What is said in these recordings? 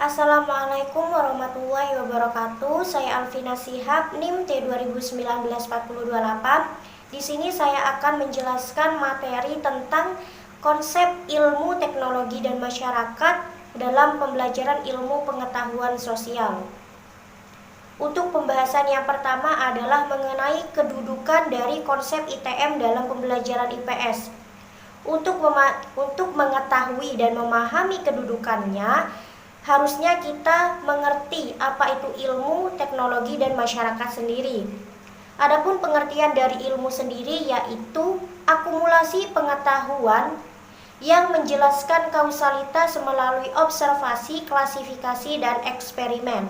Assalamualaikum warahmatullahi wabarakatuh. Saya Alvina Shihab, NIM T2019-4028. Di sini saya akan menjelaskan materi tentang konsep ilmu teknologi dan masyarakat dalam pembelajaran ilmu pengetahuan sosial. Untuk pembahasan yang pertama adalah mengenai kedudukan dari konsep ITM dalam pembelajaran IPS. Untuk mengetahui dan memahami kedudukannya, harusnya kita mengerti apa itu ilmu, teknologi, dan masyarakat sendiri. Adapun pengertian dari ilmu sendiri yaitu akumulasi pengetahuan yang menjelaskan kausalitas melalui observasi, klasifikasi, dan eksperimen.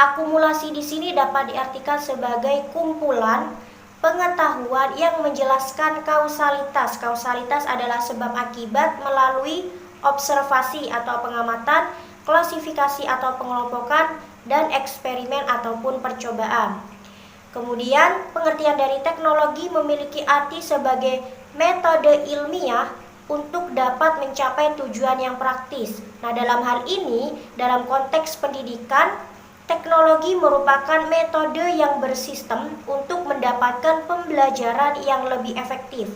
Akumulasi di sini dapat diartikan sebagai kumpulan pengetahuan yang menjelaskan kausalitas. Kausalitas adalah sebab akibat melalui observasi atau pengamatan, klasifikasi atau pengelompokan, dan eksperimen ataupun percobaan. Kemudian pengertian dari teknologi memiliki arti sebagai metode ilmiah untuk dapat mencapai tujuan yang praktis. Nah, dalam hal ini, dalam konteks pendidikan, teknologi merupakan metode yang bersistem untuk mendapatkan pembelajaran yang lebih efektif.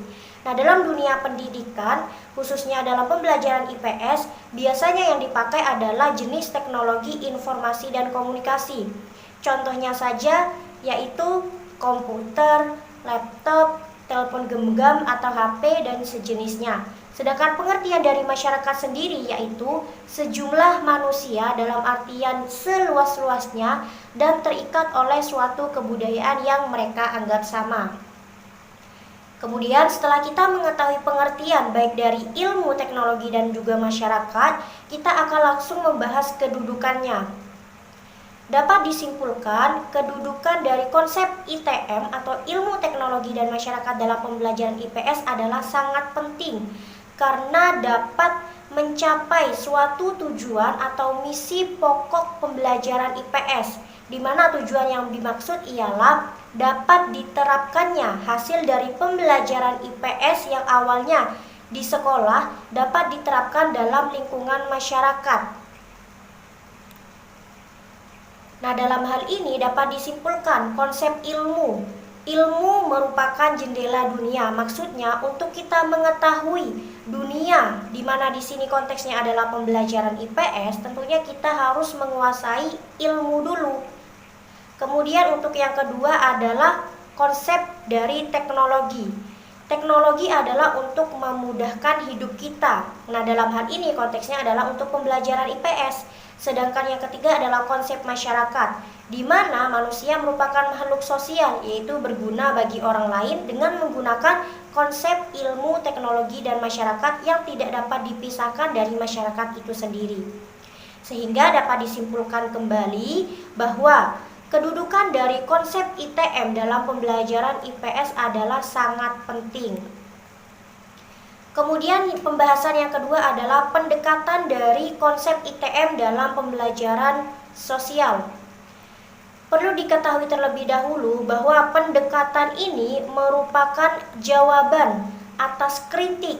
Nah, dalam dunia pendidikan, khususnya dalam pembelajaran IPS, biasanya yang dipakai adalah jenis teknologi informasi dan komunikasi. Contohnya saja yaitu komputer, laptop, telepon genggam atau HP, dan sejenisnya. Sedangkan pengertian dari masyarakat sendiri yaitu sejumlah manusia dalam artian seluas-luasnya dan terikat oleh suatu kebudayaan yang mereka anggap sama. Kemudian setelah kita mengetahui pengertian baik dari ilmu, teknologi, dan juga masyarakat, kita akan langsung membahas kedudukannya. Dapat disimpulkan, kedudukan dari konsep ITM atau ilmu, teknologi, dan masyarakat dalam pembelajaran IPS adalah sangat penting karena dapat mencapai suatu tujuan atau misi pokok pembelajaran IPS, di mana tujuan yang dimaksud ialah dapat diterapkannya hasil dari pembelajaran IPS yang awalnya di sekolah dapat diterapkan dalam lingkungan masyarakat. Nah, dalam hal ini dapat disimpulkan konsep ilmu. Ilmu merupakan jendela dunia. Maksudnya untuk kita mengetahui dunia, di mana di sini konteksnya adalah pembelajaran IPS, tentunya kita harus menguasai ilmu dulu. Kemudian untuk yang kedua adalah konsep dari teknologi. Teknologi adalah untuk memudahkan hidup kita. Nah, dalam hal ini konteksnya adalah untuk pembelajaran IPS. Sedangkan yang ketiga adalah konsep masyarakat, di mana manusia merupakan makhluk sosial, yaitu berguna bagi orang lain dengan menggunakan konsep ilmu, teknologi, dan masyarakat yang tidak dapat dipisahkan dari masyarakat itu sendiri. Sehingga dapat disimpulkan kembali bahwa kedudukan dari konsep ITM dalam pembelajaran IPS adalah sangat penting. Kemudian pembahasan yang kedua adalah pendekatan dari konsep ITM dalam pembelajaran sosial. Perlu diketahui terlebih dahulu bahwa pendekatan ini merupakan jawaban atas kritik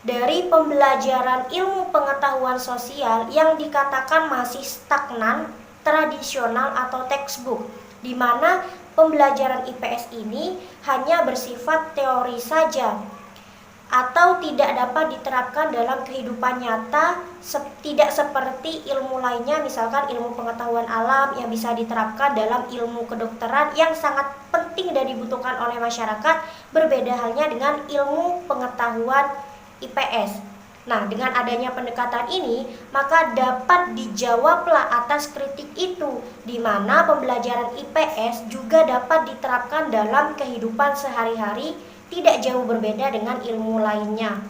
dari pembelajaran ilmu pengetahuan sosial yang dikatakan masih stagnan, tradisional atau textbook, di mana pembelajaran IPS ini hanya bersifat teori saja atau tidak dapat diterapkan dalam kehidupan nyata, tidak seperti ilmu lainnya, misalkan ilmu pengetahuan alam yang bisa diterapkan dalam ilmu kedokteran yang sangat penting dan dibutuhkan oleh masyarakat, berbeda halnya dengan ilmu pengetahuan IPS. Nah, dengan adanya pendekatan ini, maka dapat dijawablah atas kritik itu, di mana pembelajaran IPS juga dapat diterapkan dalam kehidupan sehari-hari, tidak jauh berbeda dengan ilmu lainnya.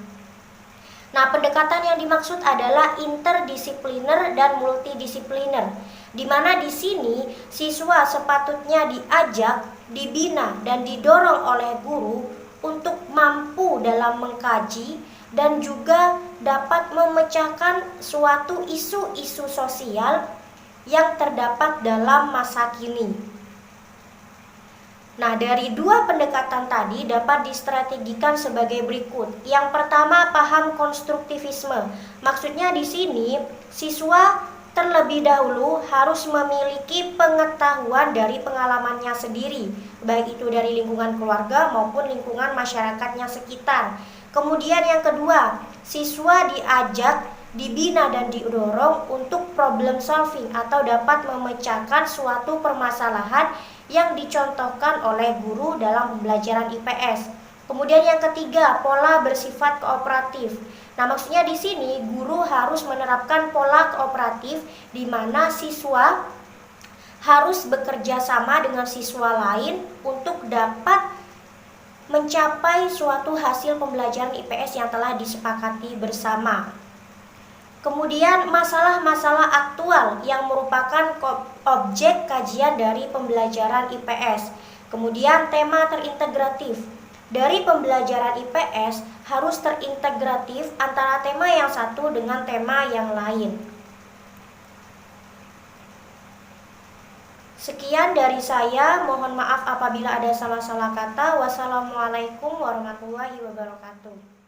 Nah, pendekatan yang dimaksud adalah interdisipliner dan multidisipliner, di mana di sini siswa sepatutnya diajak, dibina, dan didorong oleh guru untuk mampu dalam mengkaji dan juga dapat memecahkan suatu isu-isu sosial yang terdapat dalam masa kini. Nah, dari dua pendekatan tadi dapat distrategikan sebagai berikut. Yang pertama, paham konstruktivisme. Maksudnya di sini siswa terlebih dahulu harus memiliki pengetahuan dari pengalamannya sendiri, baik itu dari lingkungan keluarga maupun lingkungan masyarakatnya sekitar. Kemudian yang kedua, siswa diajak, dibina dan didorong untuk problem solving atau dapat memecahkan suatu permasalahan yang dicontohkan oleh guru dalam pembelajaran IPS. Kemudian yang ketiga, pola bersifat kooperatif. Nah, maksudnya di sini guru harus menerapkan pola kooperatif di mana siswa harus bekerja sama dengan siswa lain untuk dapat mencapai suatu hasil pembelajaran IPS yang telah disepakati bersama. Kemudian masalah-masalah aktual yang merupakan objek kajian dari pembelajaran IPS. Kemudian tema terintegratif. Dari pembelajaran IPS harus terintegratif antara tema yang satu dengan tema yang lain. Sekian dari saya, mohon maaf apabila ada salah-salah kata. Wassalamualaikum warahmatullahi wabarakatuh.